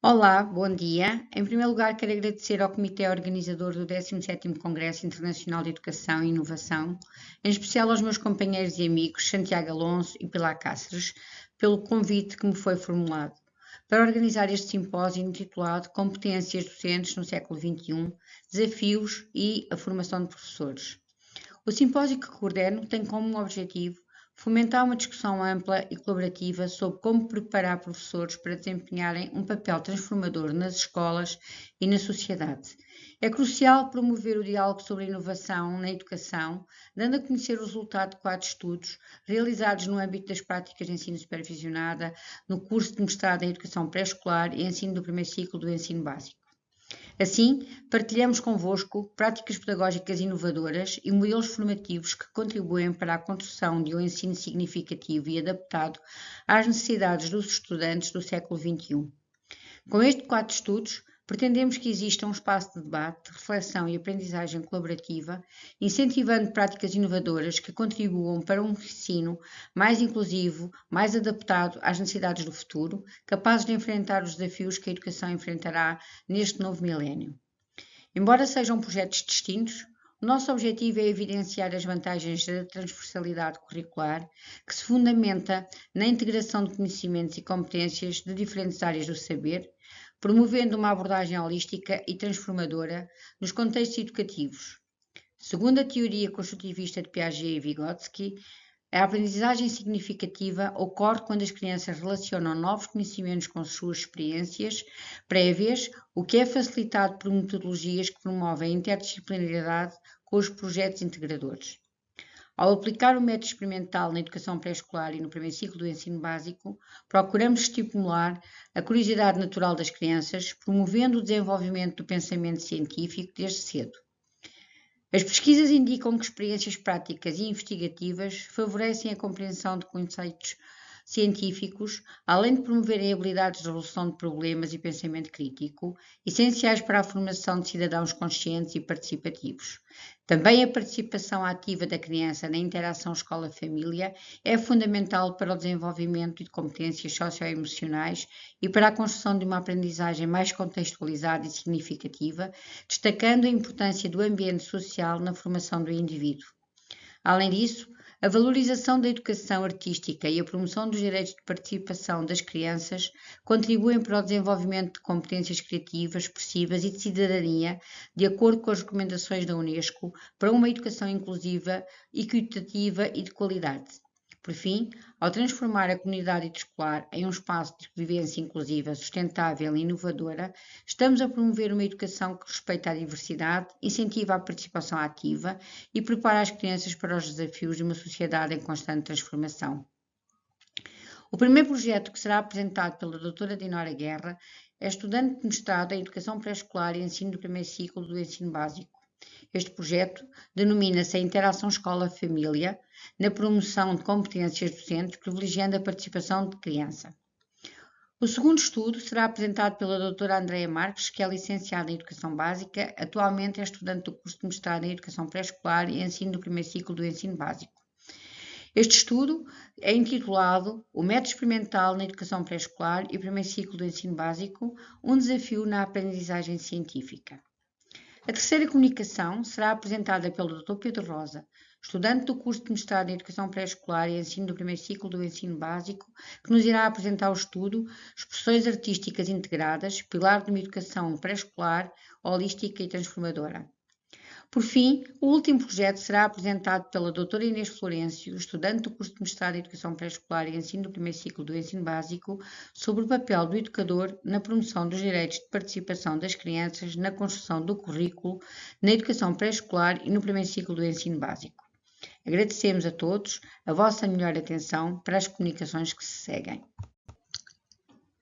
Olá, bom dia. Em primeiro lugar, quero agradecer ao Comitê Organizador do 17º Congresso Internacional de Educação e Inovação, em especial aos meus companheiros e amigos Santiago Alonso e Pilar Cáceres, pelo convite que me foi formulado para organizar este simpósio intitulado Competências Docentes no século XXI, Desafios e a Formação de Professores. O simpósio que coordeno tem como objetivo fomentar uma discussão ampla e colaborativa sobre como preparar professores para desempenharem um papel transformador nas escolas e na sociedade. É crucial promover o diálogo sobre a inovação na educação, dando a conhecer o resultado de 4 estudos realizados no âmbito das práticas de ensino supervisionada, no curso de mestrado em Educação Pré-Escolar e ensino do primeiro ciclo do ensino básico. Assim, partilhamos convosco práticas pedagógicas inovadoras e modelos formativos que contribuem para a construção de um ensino significativo e adaptado às necessidades dos estudantes do século XXI. Com estes 4 estudos, pretendemos que exista um espaço de debate, reflexão e aprendizagem colaborativa, incentivando práticas inovadoras que contribuam para um ensino mais inclusivo, mais adaptado às necessidades do futuro, capaz de enfrentar os desafios que a educação enfrentará neste novo milénio. Embora sejam projetos distintos, o nosso objetivo é evidenciar as vantagens da transversalidade curricular, que se fundamenta na integração de conhecimentos e competências de diferentes áreas do saber, promovendo uma abordagem holística e transformadora nos contextos educativos. Segundo a teoria construtivista de Piaget e Vygotsky, a aprendizagem significativa ocorre quando as crianças relacionam novos conhecimentos com suas experiências prévias, o que é facilitado por metodologias que promovem a interdisciplinaridade com os projetos integradores. Ao aplicar o método experimental na educação pré-escolar e no primeiro ciclo do ensino básico, procuramos estimular a curiosidade natural das crianças, promovendo o desenvolvimento do pensamento científico desde cedo. As pesquisas indicam que experiências práticas e investigativas favorecem a compreensão de conceitos científicos, além de promoverem habilidades de resolução de problemas e pensamento crítico, essenciais para a formação de cidadãos conscientes e participativos. Também a participação ativa da criança na interação escola-família é fundamental para o desenvolvimento de competências socioemocionais e para a construção de uma aprendizagem mais contextualizada e significativa, destacando a importância do ambiente social na formação do indivíduo. Além disso, a valorização da educação artística e a promoção dos direitos de participação das crianças contribuem para o desenvolvimento de competências criativas, expressivas e de cidadania, de acordo com as recomendações da Unesco, para uma educação inclusiva, equitativa e de qualidade. Por fim, ao transformar a comunidade escolar em um espaço de vivência inclusiva, sustentável e inovadora, estamos a promover uma educação que respeita a diversidade, incentiva a participação ativa e prepara as crianças para os desafios de uma sociedade em constante transformação. O primeiro projeto que será apresentado pela doutora Dinora Guerra é estudante de mestrado em Educação Pré-Escolar e Ensino do primeiro ciclo do ensino básico. Este projeto denomina-se a Interação Escola-Família na promoção de competências docentes, privilegiando a participação de criança. O segundo estudo será apresentado pela doutora Andreia Marques, que é licenciada em Educação Básica, atualmente é estudante do curso de mestrado em Educação Pré-Escolar e Ensino do primeiro ciclo do ensino básico. Este estudo é intitulado O Método Experimental na Educação Pré-Escolar e primeiro ciclo do ensino básico, um desafio na aprendizagem científica. A terceira comunicação será apresentada pelo Dr. Pedro Rosa, estudante do curso de mestrado em Educação Pré-Escolar e Ensino do primeiro ciclo do ensino básico, que nos irá apresentar o estudo Expressões Artísticas Integradas, pilar de uma educação pré-escolar, holística e transformadora. Por fim, o último projeto será apresentado pela doutora Inês Florencio, estudante do curso de mestrado em Educação Pré-Escolar e Ensino do primeiro ciclo do ensino básico, sobre o papel do educador na promoção dos direitos de participação das crianças na construção do currículo, na educação pré-escolar e no primeiro ciclo do ensino básico. Agradecemos a todos a vossa melhor atenção para as comunicações que se seguem.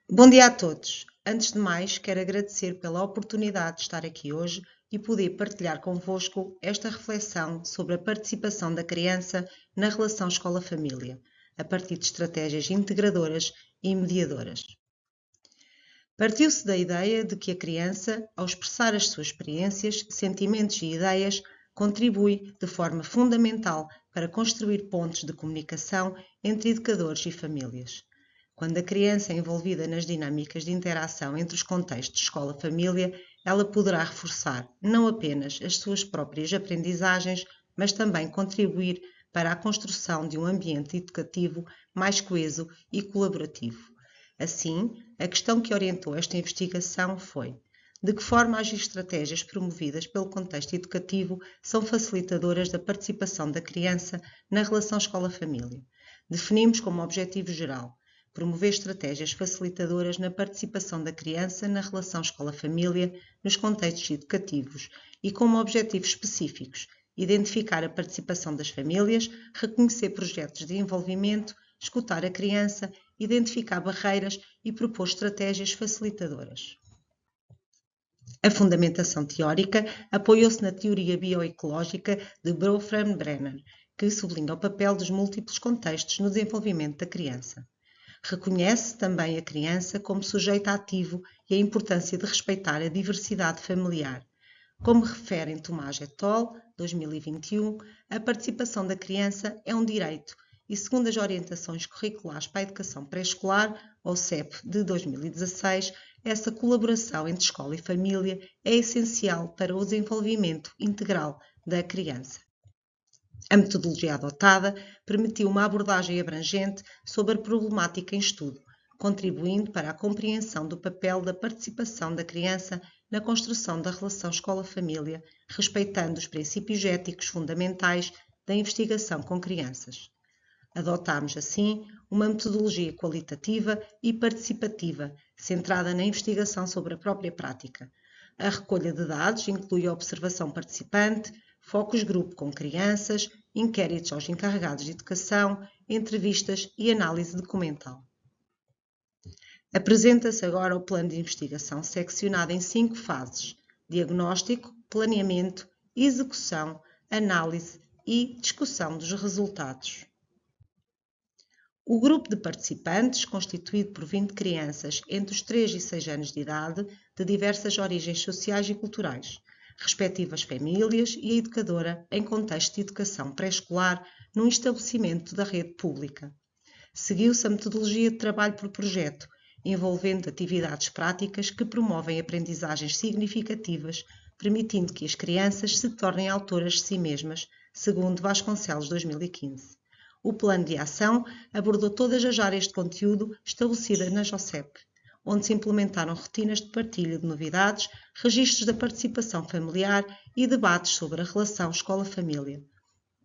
Bom dia a todos. Antes de mais, quero agradecer pela oportunidade de estar aqui hoje e poder partilhar convosco esta reflexão sobre a participação da criança na relação escola-família, a partir de estratégias integradoras e mediadoras. Partiu-se da ideia de que a criança, ao expressar as suas experiências, sentimentos e ideias, contribui de forma fundamental para construir pontos de comunicação entre educadores e famílias. Quando a criança é envolvida nas dinâmicas de interação entre os contextos escola-família, ela poderá reforçar não apenas as suas próprias aprendizagens, mas também contribuir para a construção de um ambiente educativo mais coeso e colaborativo. Assim, a questão que orientou esta investigação foi: de que forma as estratégias promovidas pelo contexto educativo são facilitadoras da participação da criança na relação escola-família? Definimos como objetivo geral promover estratégias facilitadoras na participação da criança na relação escola-família nos contextos educativos e como objetivos específicos identificar a participação das famílias, reconhecer projetos de envolvimento, escutar a criança, identificar barreiras e propor estratégias facilitadoras. A fundamentação teórica apoiou-se na teoria bioecológica de Bronfman-Brenner, que sublinha o papel dos múltiplos contextos no desenvolvimento da criança. Reconhece também a criança como sujeito ativo e a importância de respeitar a diversidade familiar. Como refere em Tomás et al., 2021, a participação da criança é um direito e, segundo as orientações curriculares para a educação pré-escolar, ou CEP, de 2016, essa colaboração entre escola e família é essencial para o desenvolvimento integral da criança. A metodologia adotada permitiu uma abordagem abrangente sobre a problemática em estudo, contribuindo para a compreensão do papel da participação da criança na construção da relação escola-família, respeitando os princípios éticos fundamentais da investigação com crianças. Adotámos, assim, uma metodologia qualitativa e participativa, centrada na investigação sobre a própria prática. A recolha de dados inclui a observação participante, focus group com crianças, inquéritos aos encarregados de educação, entrevistas e análise documental. Apresenta-se agora o plano de investigação seccionado em 5 fases: diagnóstico, planeamento, execução, análise e discussão dos resultados. O grupo de participantes, constituído por 20 crianças entre os 3 e 6 anos de idade, de diversas origens sociais e culturais, respectivas famílias e a educadora em contexto de educação pré-escolar num estabelecimento da rede pública. Seguiu-se a metodologia de trabalho por projeto, envolvendo atividades práticas que promovem aprendizagens significativas, permitindo que as crianças se tornem autoras de si mesmas, segundo Vasconcelos 2015. O plano de ação abordou todas as áreas de conteúdo estabelecidas na JOCEP, onde se implementaram rotinas de partilha de novidades, registros da participação familiar e debates sobre a relação escola-família.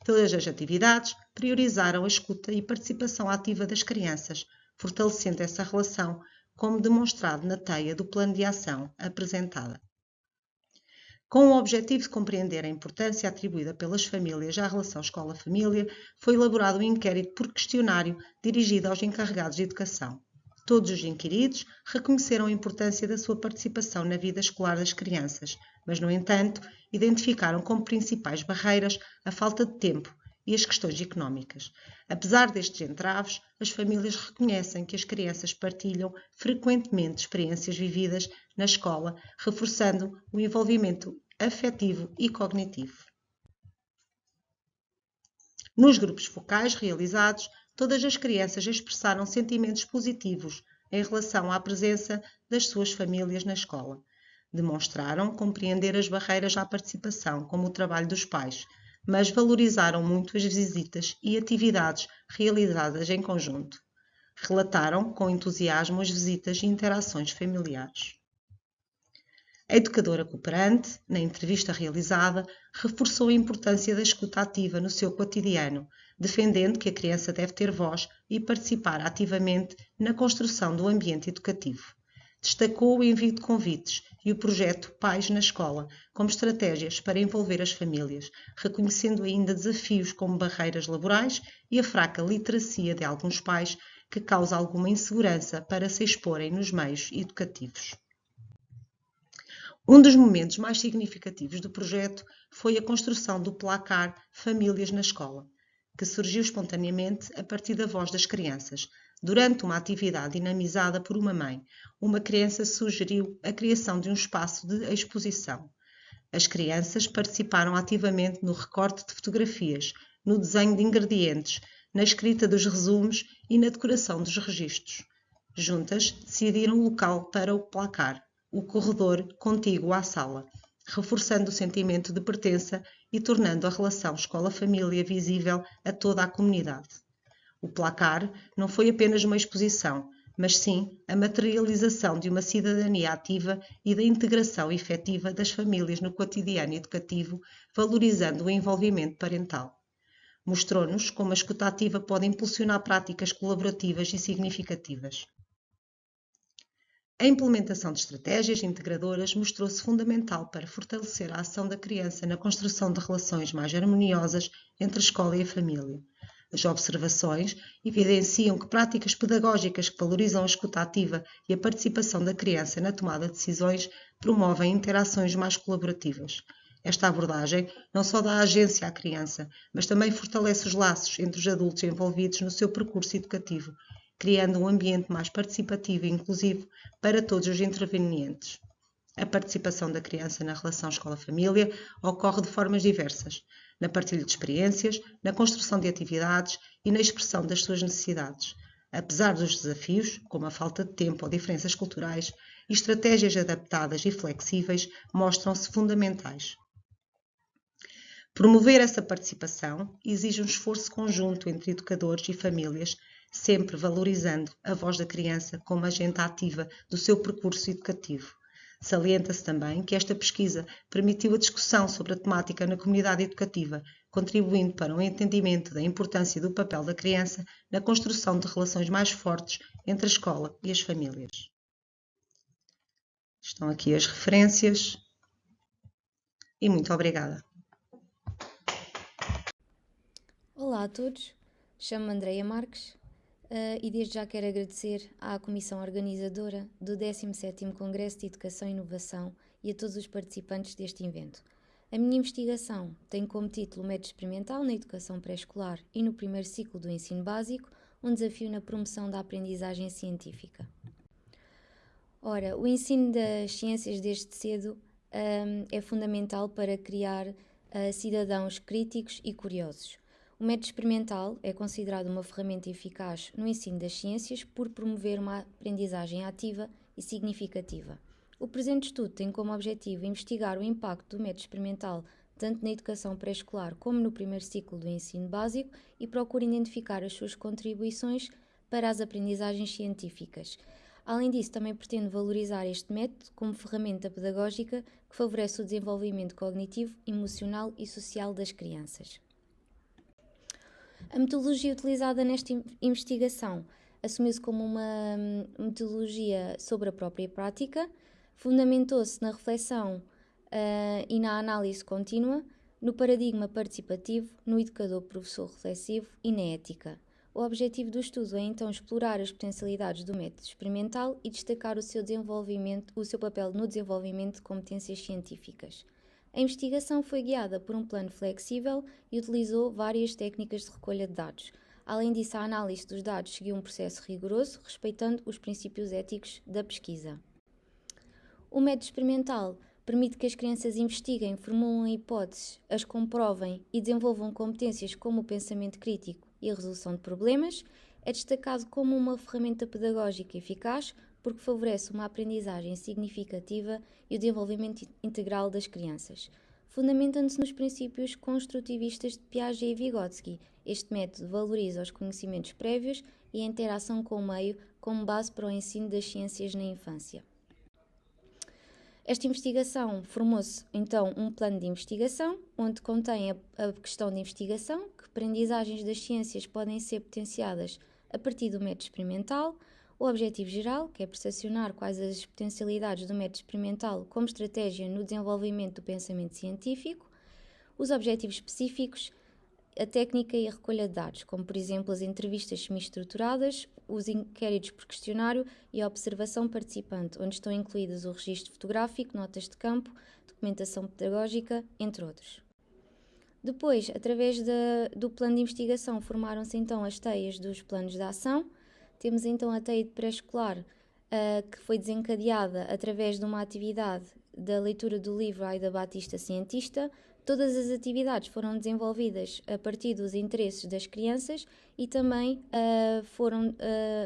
Todas as atividades priorizaram a escuta e participação ativa das crianças, fortalecendo essa relação, como demonstrado na teia do plano de ação apresentada. Com o objetivo de compreender a importância atribuída pelas famílias à relação escola-família, foi elaborado um inquérito por questionário dirigido aos encarregados de educação. Todos os inquiridos reconheceram a importância da sua participação na vida escolar das crianças, mas, no entanto, identificaram como principais barreiras a falta de tempo e as questões económicas. Apesar destes entraves, as famílias reconhecem que as crianças partilham frequentemente experiências vividas na escola, reforçando o envolvimento afetivo e cognitivo. Nos grupos focais realizados, todas as crianças expressaram sentimentos positivos em relação à presença das suas famílias na escola. Demonstraram compreender as barreiras à participação, como o trabalho dos pais, mas valorizaram muito as visitas e atividades realizadas em conjunto. Relataram com entusiasmo as visitas e interações familiares. A educadora cooperante, na entrevista realizada, reforçou a importância da escuta ativa no seu cotidiano, defendendo que a criança deve ter voz e participar ativamente na construção do ambiente educativo. Destacou o envio de convites e o projeto Pais na Escola como estratégias para envolver as famílias, reconhecendo ainda desafios como barreiras laborais e a fraca literacia de alguns pais, que causa alguma insegurança para se exporem nos meios educativos. Um dos momentos mais significativos do projeto foi a construção do placar Famílias na Escola, que surgiu espontaneamente a partir da voz das crianças. Durante uma atividade dinamizada por uma mãe, uma criança sugeriu a criação de um espaço de exposição. As crianças participaram ativamente no recorte de fotografias, no desenho de ingredientes, na escrita dos resumos e na decoração dos registros. Juntas, decidiram o local para o placar, o corredor contíguo à sala, reforçando o sentimento de pertença e tornando a relação escola-família visível a toda a comunidade. O placar não foi apenas uma exposição, mas sim a materialização de uma cidadania ativa e da integração efetiva das famílias no cotidiano educativo, valorizando o envolvimento parental. Mostrou-nos como a escuta ativa pode impulsionar práticas colaborativas e significativas. A implementação de estratégias integradoras mostrou-se fundamental para fortalecer a ação da criança na construção de relações mais harmoniosas entre a escola e a família. As observações evidenciam que práticas pedagógicas que valorizam a escuta ativa e a participação da criança na tomada de decisões promovem interações mais colaborativas. Esta abordagem não só dá agência à criança, mas também fortalece os laços entre os adultos envolvidos no seu percurso educativo, criando um ambiente mais participativo e inclusivo para todos os intervenientes. A participação da criança na relação escola-família ocorre de formas diversas, na partilha de experiências, na construção de atividades e na expressão das suas necessidades. Apesar dos desafios, como a falta de tempo ou diferenças culturais, estratégias adaptadas e flexíveis mostram-se fundamentais. Promover essa participação exige um esforço conjunto entre educadores e famílias, sempre valorizando a voz da criança como agente ativa do seu percurso educativo. Salienta-se também que esta pesquisa permitiu a discussão sobre a temática na comunidade educativa, contribuindo para um entendimento da importância do papel da criança na construção de relações mais fortes entre a escola e as famílias. Estão aqui as referências e muito obrigada. Olá a todos, chamo-me Andreia Marques e desde já quero agradecer à Comissão Organizadora do 17º Congresso de Educação e Inovação e a todos os participantes deste evento. A minha investigação tem como título o Método Experimental na Educação Pré-Escolar e no primeiro ciclo do ensino básico, um desafio na promoção da aprendizagem científica. Ora, o ensino das ciências desde cedo é fundamental para criar cidadãos críticos e curiosos. O método experimental é considerado uma ferramenta eficaz no ensino das ciências por promover uma aprendizagem ativa e significativa. O presente estudo tem como objetivo investigar o impacto do método experimental tanto na educação pré-escolar como no primeiro ciclo do ensino básico e procura identificar as suas contribuições para as aprendizagens científicas. Além disso, também pretende valorizar este método como ferramenta pedagógica que favorece o desenvolvimento cognitivo, emocional e social das crianças. A metodologia utilizada nesta investigação assumiu-se como uma metodologia sobre a própria prática, fundamentou-se na reflexão e na análise contínua, no paradigma participativo, no educador-professor reflexivo e na ética. O objetivo do estudo é então explorar as potencialidades do método experimental e destacar o seu papel no desenvolvimento de competências científicas. A investigação foi guiada por um plano flexível e utilizou várias técnicas de recolha de dados. Além disso, a análise dos dados seguiu um processo rigoroso, respeitando os princípios éticos da pesquisa. O método experimental permite que as crianças investiguem, formulem hipóteses, as comprovem e desenvolvam competências como o pensamento crítico e a resolução de problemas. É destacado como uma ferramenta pedagógica eficaz porque favorece uma aprendizagem significativa e o desenvolvimento integral das crianças. Fundamentando-se nos princípios construtivistas de Piaget e Vygotsky, este método valoriza os conhecimentos prévios e a interação com o meio como base para o ensino das ciências na infância. Esta investigação formou-se, então, um plano de investigação, onde contém a questão de investigação, que aprendizagens das ciências podem ser potenciadas a partir do método experimental, o objetivo geral, que é percepcionar quais as potencialidades do método experimental como estratégia no desenvolvimento do pensamento científico, os objetivos específicos, a técnica e a recolha de dados, como por exemplo as entrevistas semi-estruturadas, os inquéritos por questionário e a observação participante, onde estão incluídos o registro fotográfico, notas de campo, documentação pedagógica, entre outros. Depois, através do plano de investigação, formaram-se então as teias dos planos de ação. Temos então a teia de pré-escolar, que foi desencadeada através de uma atividade da leitura do livro Aida Batista Cientista. Todas as atividades foram desenvolvidas a partir dos interesses das crianças e também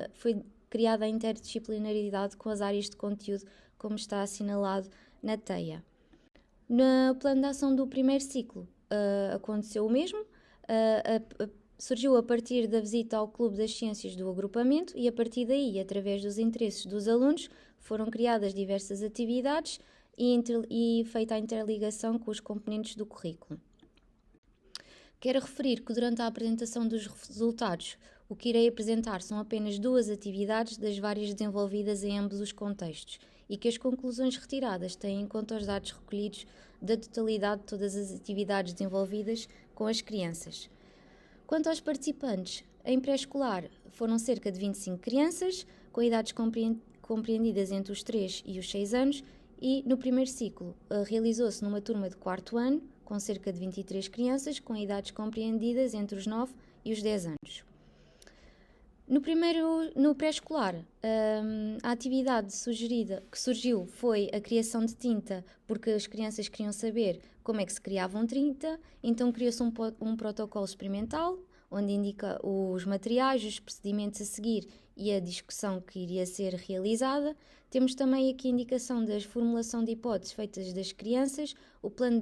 foi criada a interdisciplinaridade com as áreas de conteúdo, como está assinalado na TEIA. No plano de ação do primeiro ciclo aconteceu o mesmo, surgiu a partir da visita ao Clube das Ciências do agrupamento e a partir daí, através dos interesses dos alunos, foram criadas diversas atividades e feita a interligação com os componentes do currículo. Quero referir que durante a apresentação dos resultados, o que irei apresentar são apenas 2 atividades das várias desenvolvidas em ambos os contextos e que as conclusões retiradas têm em conta os dados recolhidos da totalidade de todas as atividades desenvolvidas com as crianças. Quanto aos participantes, em pré-escolar foram cerca de 25 crianças, com idades compreendidas entre os 3 e os 6 anos, e no primeiro ciclo realizou-se numa turma de 4º ano, com cerca de 23 crianças, com idades compreendidas entre os 9 e os 10 anos. No pré-escolar, a atividade que surgiu foi a criação de tinta, porque as crianças queriam saber como é que se criavam tinta, então criou-se um protocolo experimental, onde indica os materiais, os procedimentos a seguir e a discussão que iria ser realizada. Temos também aqui a indicação da formulação de hipóteses feitas das crianças, o plano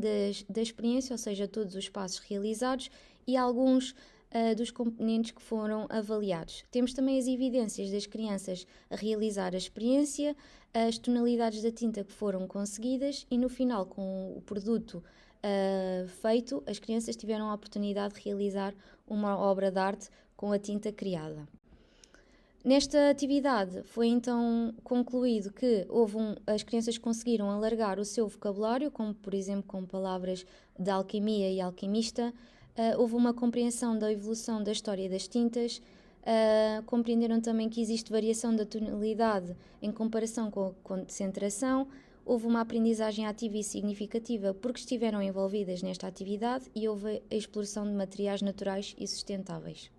da experiência, ou seja, todos os passos realizados e alguns dos componentes que foram avaliados. Temos também as evidências das crianças a realizar a experiência, as tonalidades da tinta que foram conseguidas e no final, com o produto feito, as crianças tiveram a oportunidade de realizar uma obra de arte com a tinta criada. Nesta atividade foi então concluído que as crianças conseguiram alargar o seu vocabulário, como por exemplo com palavras de alquimia e alquimista. Houve uma compreensão da evolução da história das tintas, compreenderam também que existe variação da tonalidade em comparação com a concentração, houve uma aprendizagem ativa e significativa porque estiveram envolvidas nesta atividade e houve a exploração de materiais naturais e sustentáveis.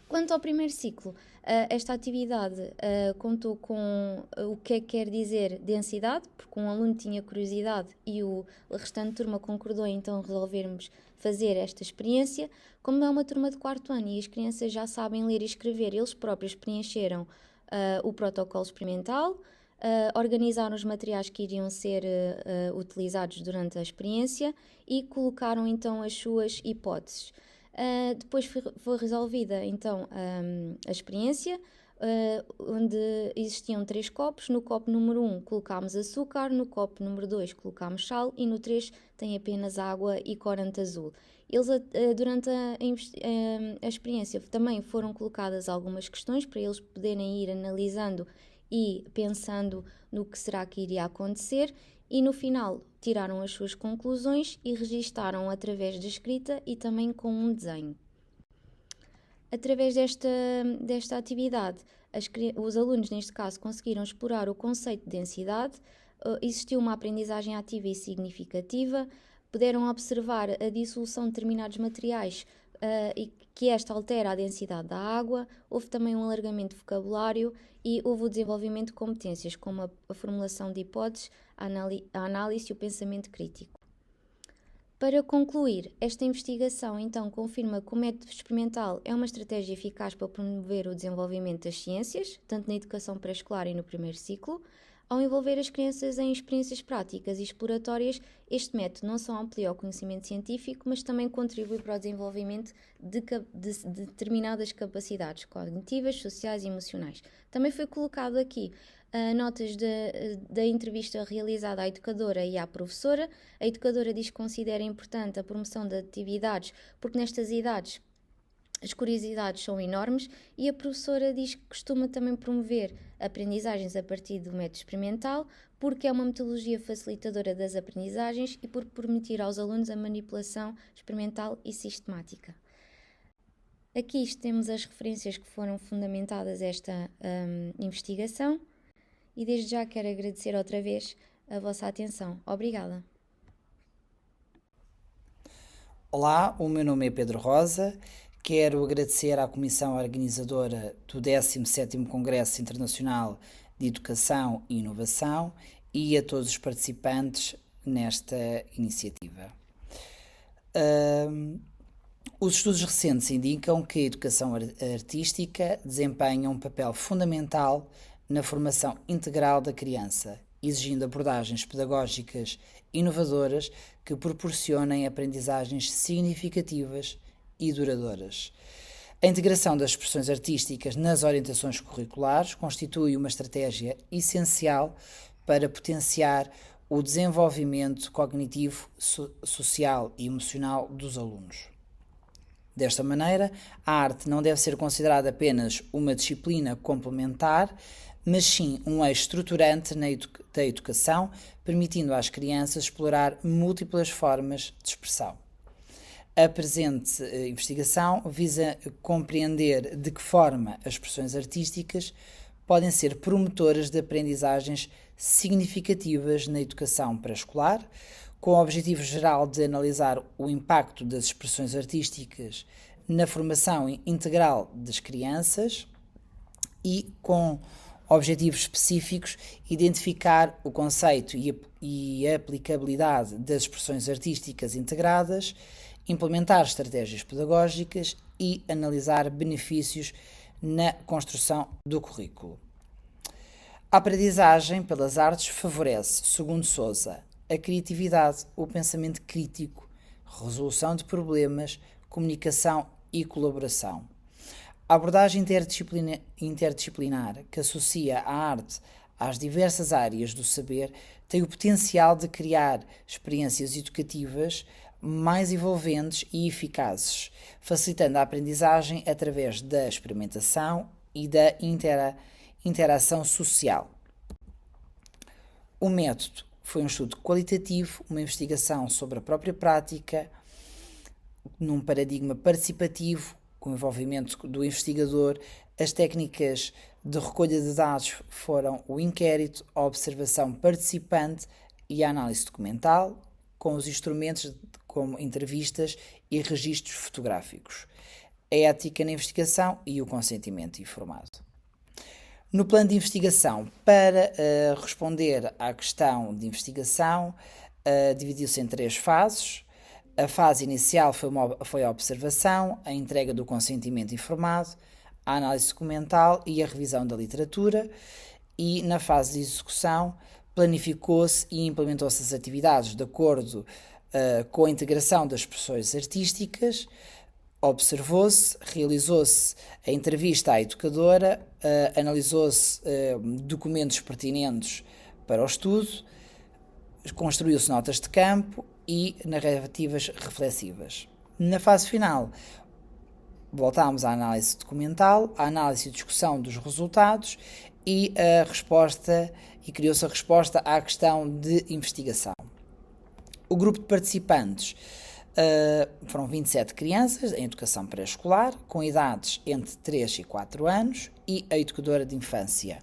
Quanto ao primeiro ciclo, esta atividade contou com o que é que quer dizer densidade, porque um aluno tinha curiosidade e a restante turma concordou então resolvermos fazer esta experiência. Como é uma turma de 4º ano e as crianças já sabem ler e escrever, eles próprios preencheram o protocolo experimental, organizaram os materiais que iriam ser utilizados durante a experiência e colocaram então as suas hipóteses. Depois foi resolvida então a experiência, onde existiam 3 copos. No copo número 1 colocámos açúcar, no copo número 2 colocámos sal e no 3 tem apenas água e corante azul. Eles, durante a experiência também foram colocadas algumas questões para eles poderem ir analisando e pensando no que será que iria acontecer e no final tiraram as suas conclusões e registaram através da escrita e também com um desenho. Através desta atividade, os alunos, neste caso, conseguiram explorar o conceito de densidade, existiu uma aprendizagem ativa e significativa, puderam observar a dissolução de determinados materiais e que esta altera a densidade da água, houve também um alargamento de vocabulário e houve o desenvolvimento de competências, como a formulação de hipóteses, a análise e o pensamento crítico. Para concluir, esta investigação então confirma que o método experimental é uma estratégia eficaz para promover o desenvolvimento das ciências, tanto na educação pré-escolar e no primeiro ciclo. Ao envolver as crianças em experiências práticas e exploratórias, este método não só amplia o conhecimento científico, mas também contribui para o desenvolvimento de determinadas capacidades cognitivas, sociais e emocionais. Também foi colocado aqui notas da entrevista realizada à educadora e à professora. A educadora diz que considera importante a promoção de atividades, porque nestas idades as curiosidades são enormes, e a professora diz que costuma também promover aprendizagens a partir do método experimental, porque é uma metodologia facilitadora das aprendizagens e por permitir aos alunos a manipulação experimental e sistemática. Aqui temos as referências que foram fundamentadas esta investigação e desde já quero agradecer outra vez a vossa atenção. Obrigada. Olá, o meu nome é Pedro Rosa. Quero agradecer à Comissão Organizadora do 17º Congresso Internacional de Educação e Inovação e a todos os participantes nesta iniciativa. Os estudos recentes indicam que a educação artística desempenha um papel fundamental na formação integral da criança, exigindo abordagens pedagógicas inovadoras que proporcionem aprendizagens significativas e duradouras. A integração das expressões artísticas nas orientações curriculares constitui uma estratégia essencial para potenciar o desenvolvimento cognitivo, social e emocional dos alunos. Desta maneira, a arte não deve ser considerada apenas uma disciplina complementar, mas sim um eixo estruturante da educação, permitindo às crianças explorar múltiplas formas de expressão. A presente investigação visa compreender de que forma as expressões artísticas podem ser promotoras de aprendizagens significativas na educação pré-escolar, com o objetivo geral de analisar o impacto das expressões artísticas na formação integral das crianças e, com objetivos específicos, identificar o conceito e a aplicabilidade das expressões artísticas integradas, implementar estratégias pedagógicas e analisar benefícios na construção do currículo. A aprendizagem pelas artes favorece, segundo Sousa, a criatividade, o pensamento crítico, resolução de problemas, comunicação e colaboração. A abordagem interdisciplinar que associa a arte às diversas áreas do saber tem o potencial de criar experiências educativas mais envolventes e eficazes, facilitando a aprendizagem através da experimentação e da interação social. O método foi um estudo qualitativo, uma investigação sobre a própria prática, num paradigma participativo, com o envolvimento do investigador. As técnicas de recolha de dados foram o inquérito, a observação participante e a análise documental, com os instrumentos como entrevistas e registros fotográficos, a ética na investigação e o consentimento informado. No plano de investigação, para responder à questão de investigação, dividiu-se em 3 fases. A fase inicial foi a observação, a entrega do consentimento informado, a análise documental e a revisão da literatura, e na fase de execução planificou-se e implementou-se as atividades de acordo com a integração das expressões artísticas, observou-se, realizou-se a entrevista à educadora, analisou-se documentos pertinentes para o estudo, construiu-se notas de campo e narrativas reflexivas. Na fase final, voltámos à análise documental, à análise e discussão dos resultados e criou-se a resposta à questão de investigação. O grupo de participantes foram 27 crianças em educação pré-escolar, com idades entre 3 e 4 anos, e a educadora de infância.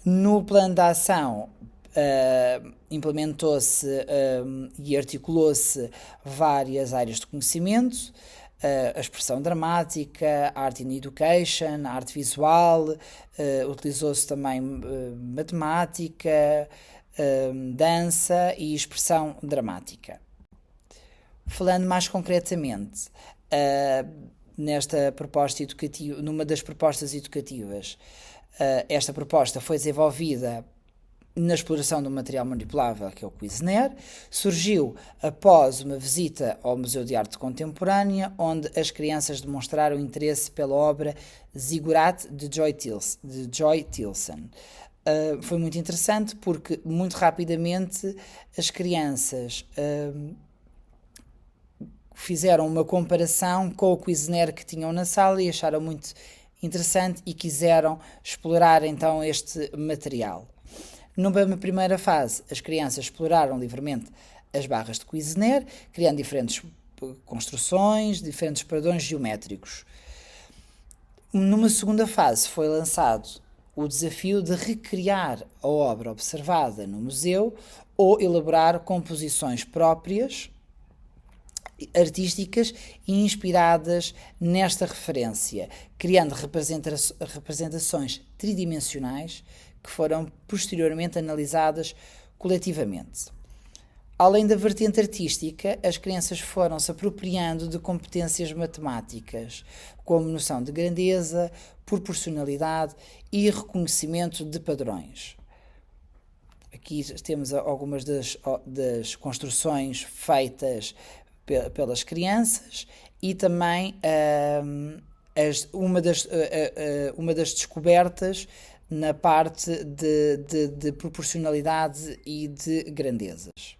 No plano de ação, implementou-se e articulou-se várias áreas de conhecimento, a expressão dramática, art in education, arte visual, utilizou-se também matemática, dança e expressão dramática. Falando mais concretamente, nesta proposta educativa, numa das propostas educativas, esta proposta foi desenvolvida na exploração do material manipulável, que é o Cuisenaire, surgiu após uma visita ao Museu de Arte Contemporânea, onde as crianças demonstraram interesse pela obra Ziggurat de Joy Tilson. Foi muito interessante porque, muito rapidamente, as crianças fizeram uma comparação com o Cuisenaire que tinham na sala e acharam muito interessante e quiseram explorar então este material. Numa primeira fase, as crianças exploraram livremente as barras de Cuisenaire, criando diferentes construções, diferentes padrões geométricos. Numa segunda fase, foi lançado o desafio de recriar a obra observada no museu ou elaborar composições próprias, artísticas e inspiradas nesta referência, criando representações tridimensionais que foram posteriormente analisadas coletivamente. Além da vertente artística, as crianças foram se apropriando de competências matemáticas, como noção de grandeza, proporcionalidade e reconhecimento de padrões. Aqui temos algumas das construções feitas pelas crianças e também uma das descobertas na parte de proporcionalidade e de grandezas.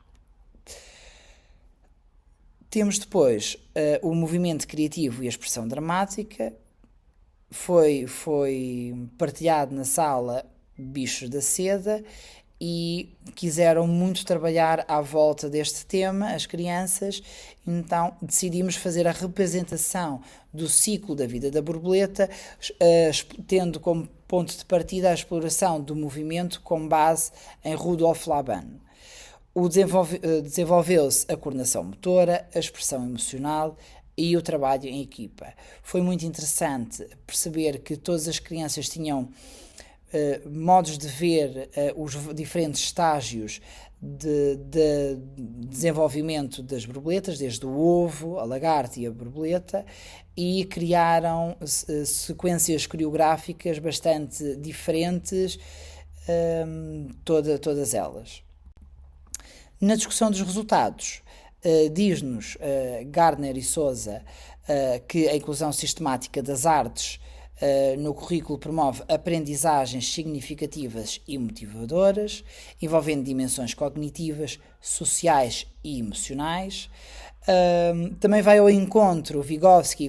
Temos depois o movimento criativo e a expressão dramática. Foi partilhado na sala Bichos da Seda e quiseram muito trabalhar à volta deste tema, as crianças, então decidimos fazer a representação do ciclo da vida da borboleta, tendo como ponto de partida a exploração do movimento com base em Rudolf Laban. Desenvolveu-se a coordenação motora, a expressão emocional e o trabalho em equipa. Foi muito interessante perceber que todas as crianças tinham modos de ver os diferentes estágios de desenvolvimento das borboletas, desde o ovo, a lagarta e a borboleta, e criaram sequências coreográficas bastante diferentes, todas elas. Na discussão dos resultados, diz-nos Gardner e Sousa que a inclusão sistemática das artes no currículo promove aprendizagens significativas e motivadoras, envolvendo dimensões cognitivas, sociais e emocionais. Também vai ao encontro Vygotsky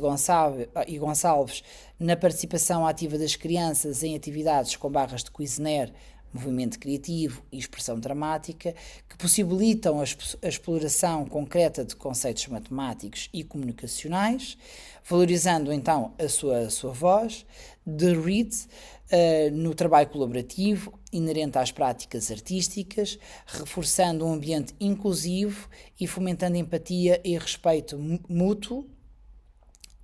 e Gonçalves na participação ativa das crianças em atividades com barras de Cuisenaire, movimento criativo e expressão dramática, que possibilitam a exploração concreta de conceitos matemáticos e comunicacionais, valorizando então a sua voz. De Reed, no trabalho colaborativo, inerente às práticas artísticas, reforçando um ambiente inclusivo e fomentando empatia e respeito mútuo.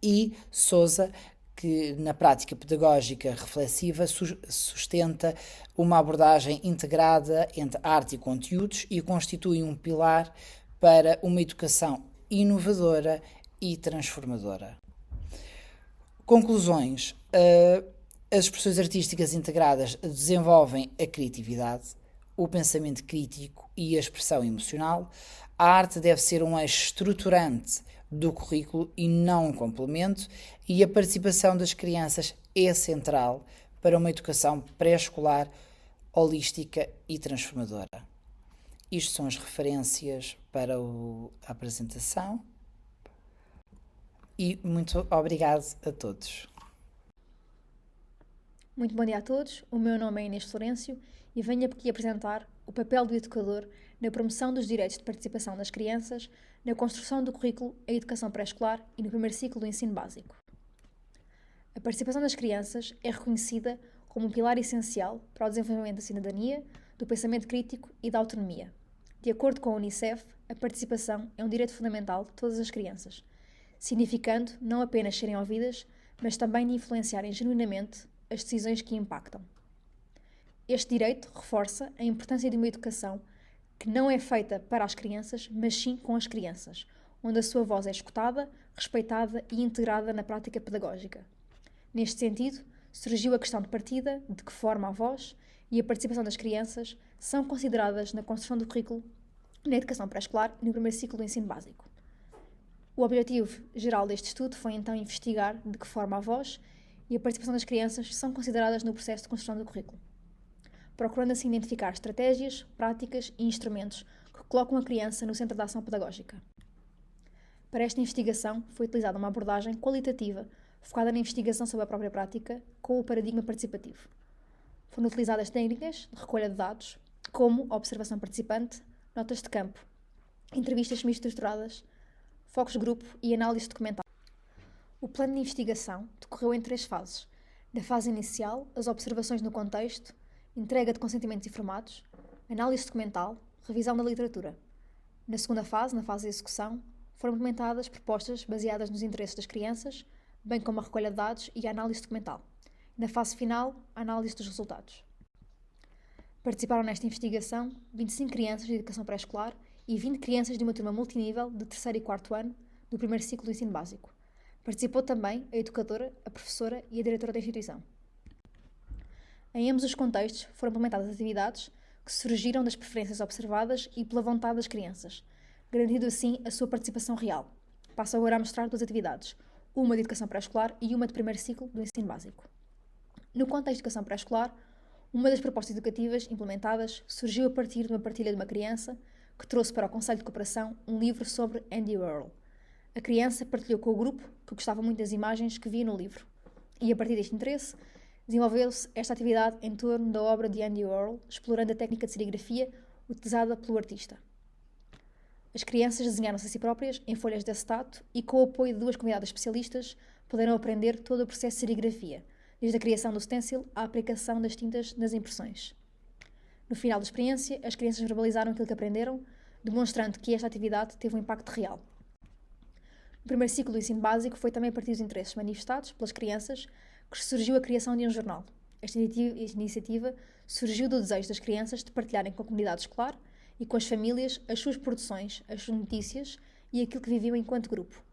E Sousa, que na prática pedagógica reflexiva sustenta uma abordagem integrada entre arte e conteúdos e constitui um pilar para uma educação inovadora e transformadora. Conclusões. As expressões artísticas integradas desenvolvem a criatividade, o pensamento crítico e a expressão emocional. A arte deve ser um eixo estruturante do currículo e não um complemento, e a participação das crianças é central para uma educação pré-escolar holística e transformadora. Isto são as referências para a apresentação e muito obrigado a todos. Muito bom dia a todos, o meu nome é Inês Florencio e venho aqui apresentar o papel do educador na promoção dos direitos de participação das crianças, na construção do currículo em educação pré-escolar e no primeiro ciclo do ensino básico. A participação das crianças é reconhecida como um pilar essencial para o desenvolvimento da cidadania, do pensamento crítico e da autonomia. De acordo com a Unicef, a participação é um direito fundamental de todas as crianças, significando não apenas serem ouvidas, mas também de influenciarem genuinamente as decisões que impactam. Este direito reforça a importância de uma educação que não é feita para as crianças, mas sim com as crianças, onde a sua voz é escutada, respeitada e integrada na prática pedagógica. Neste sentido, surgiu a questão de partida de que forma a voz e a participação das crianças são consideradas na construção do currículo na educação pré-escolar e no primeiro ciclo do ensino básico. O objetivo geral deste estudo foi então investigar de que forma a voz e a participação das crianças são consideradas no processo de construção do currículo, procurando assim identificar estratégias, práticas e instrumentos que colocam a criança no centro da ação pedagógica. Para esta investigação foi utilizada uma abordagem qualitativa focada na investigação sobre a própria prática com o paradigma participativo. Foram utilizadas técnicas de recolha de dados, como observação participante, notas de campo, entrevistas semi-estruturadas, focos de grupo e análise documental. O plano de investigação decorreu em 3 fases. Na fase inicial, as observações no contexto, entrega de consentimentos informados, análise documental, revisão da literatura. Na segunda fase, na fase de execução, foram implementadas propostas baseadas nos interesses das crianças, bem como a recolha de dados e a análise documental. Na fase final, a análise dos resultados. Participaram nesta investigação 25 crianças de educação pré-escolar e 20 crianças de uma turma multinível de 3º e 4º ano do primeiro ciclo do ensino básico. Participou também a educadora, a professora e a diretora da instituição. Em ambos os contextos foram implementadas atividades que surgiram das preferências observadas e pela vontade das crianças, garantindo assim a sua participação real. Passo agora a mostrar 2 atividades, uma de educação pré-escolar e uma de primeiro ciclo do ensino básico. No contexto de educação pré-escolar, uma das propostas educativas implementadas surgiu a partir de uma partilha de uma criança que trouxe para o Conselho de Cooperação um livro sobre Andy Warhol. A criança partilhou com o grupo que gostava muito das imagens que via no livro. E a partir deste interesse, desenvolveu-se esta atividade em torno da obra de Andy Warhol, explorando a técnica de serigrafia utilizada pelo artista. As crianças desenharam-se a si próprias em folhas de acetato e, com o apoio de 2 convidadas especialistas, puderam aprender todo o processo de serigrafia, desde a criação do stencil à aplicação das tintas nas impressões. No final da experiência, as crianças verbalizaram aquilo que aprenderam, demonstrando que esta atividade teve um impacto real. No primeiro ciclo do ensino básico foi também a partir dos interesses manifestados pelas crianças que surgiu a criação de um jornal. Esta iniciativa surgiu do desejo das crianças de partilharem com a comunidade escolar e com as famílias as suas produções, as suas notícias e aquilo que viviam enquanto grupo.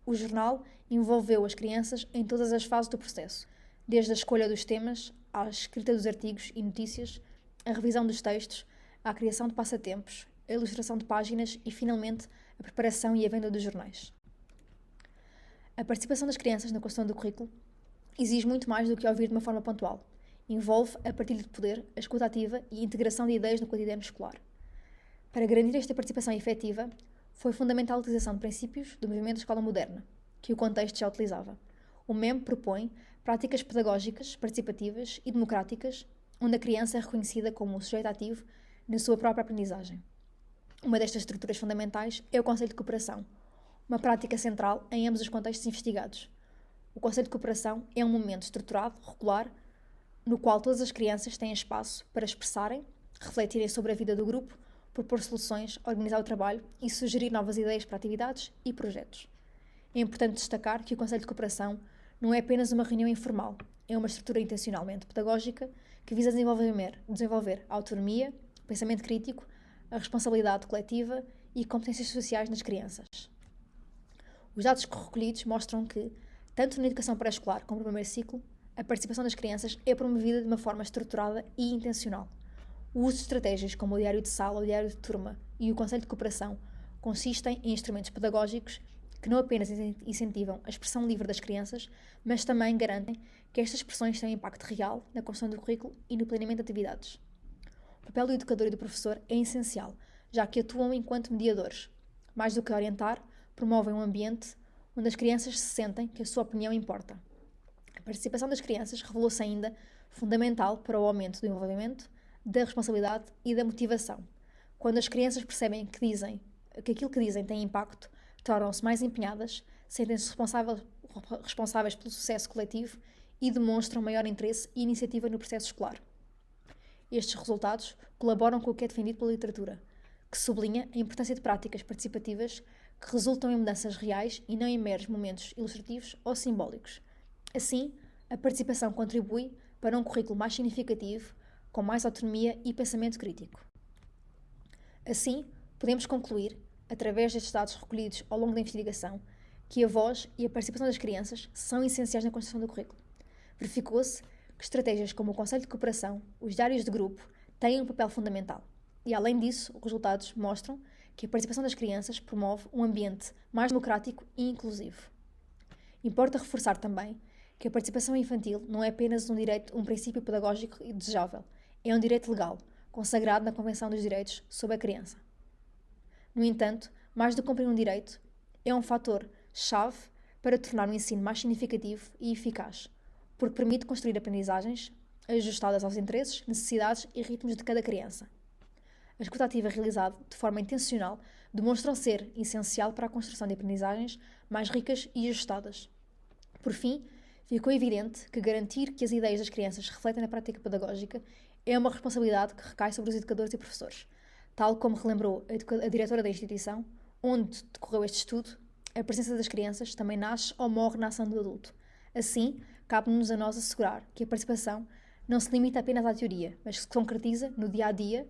O jornal envolveu as crianças em todas as fases do processo, desde a escolha dos temas, à escrita dos artigos e notícias, a revisão dos textos, à criação de passatempos, a ilustração de páginas e, finalmente, a preparação e a venda dos jornais. A participação das crianças na construção do currículo exige muito mais do que ouvir de uma forma pontual. Envolve a partilha de poder, a escuta ativa e a integração de ideias no cotidiano escolar. Para garantir esta participação efetiva, foi fundamental a utilização de princípios do movimento Escola Moderna, que o contexto já utilizava. O MEM propõe práticas pedagógicas, participativas e democráticas, onde a criança é reconhecida como um sujeito ativo na sua própria aprendizagem. Uma destas estruturas fundamentais é o Conselho de Cooperação, uma prática central em ambos os contextos investigados. O Conselho de Cooperação é um momento estruturado, regular, no qual todas as crianças têm espaço para expressarem, refletirem sobre a vida do grupo, propor soluções, organizar o trabalho e sugerir novas ideias para atividades e projetos. É importante destacar que o Conselho de Cooperação não é apenas uma reunião informal, é uma estrutura intencionalmente pedagógica que visa desenvolver a autonomia, o pensamento crítico, a responsabilidade coletiva e competências sociais nas crianças. Os dados recolhidos mostram que, tanto na educação pré-escolar como no primeiro ciclo, a participação das crianças é promovida de uma forma estruturada e intencional. O uso de estratégias como o diário de sala, o diário de turma e o Conselho de Cooperação consistem em instrumentos pedagógicos que não apenas incentivam a expressão livre das crianças, mas também garantem que estas expressões têm impacto real na construção do currículo e no planeamento de atividades. O papel do educador e do professor é essencial, já que atuam enquanto mediadores. Mais do que orientar, promovem um ambiente onde as crianças se sentem que a sua opinião importa. A participação das crianças revelou-se ainda fundamental para o aumento do envolvimento, da responsabilidade e da motivação. Quando as crianças percebem que aquilo que dizem tem impacto, tornam-se mais empenhadas, sentem-se responsáveis pelo sucesso coletivo e demonstram maior interesse e iniciativa no processo escolar. Estes resultados colaboram com o que é defendido pela literatura, que sublinha a importância de práticas participativas que resultam em mudanças reais e não em meros momentos ilustrativos ou simbólicos. Assim, a participação contribui para um currículo mais significativo, com mais autonomia e pensamento crítico. Assim, podemos concluir, através destes dados recolhidos ao longo da investigação, que a voz e a participação das crianças são essenciais na construção do currículo. Verificou-se que estratégias como o Conselho de Cooperação, os diários de grupo, têm um papel fundamental. E, além disso, os resultados mostram que a participação das crianças promove um ambiente mais democrático e inclusivo. Importa reforçar também que a participação infantil não é apenas um princípio pedagógico e desejável, é um direito legal, consagrado na Convenção dos Direitos sobre a Criança. No entanto, mais do que cumprir um direito, é um fator-chave para tornar o ensino mais significativo e eficaz, porque permite construir aprendizagens ajustadas aos interesses, necessidades e ritmos de cada criança. A escuta ativa realizada de forma intencional demonstram ser essencial para a construção de aprendizagens mais ricas e ajustadas. Por fim, ficou evidente que garantir que as ideias das crianças refletem na prática pedagógica é uma responsabilidade que recai sobre os educadores e professores. Tal como relembrou a diretora da instituição, onde decorreu este estudo, a presença das crianças também nasce ou morre na ação do adulto. Assim, cabe-nos a nós assegurar que a participação não se limita apenas à teoria, mas que se concretiza no dia-a-dia,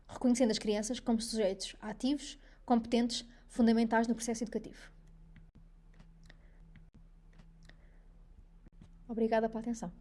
reconhecendo as crianças como sujeitos ativos, competentes, fundamentais no processo educativo. Obrigada pela atenção.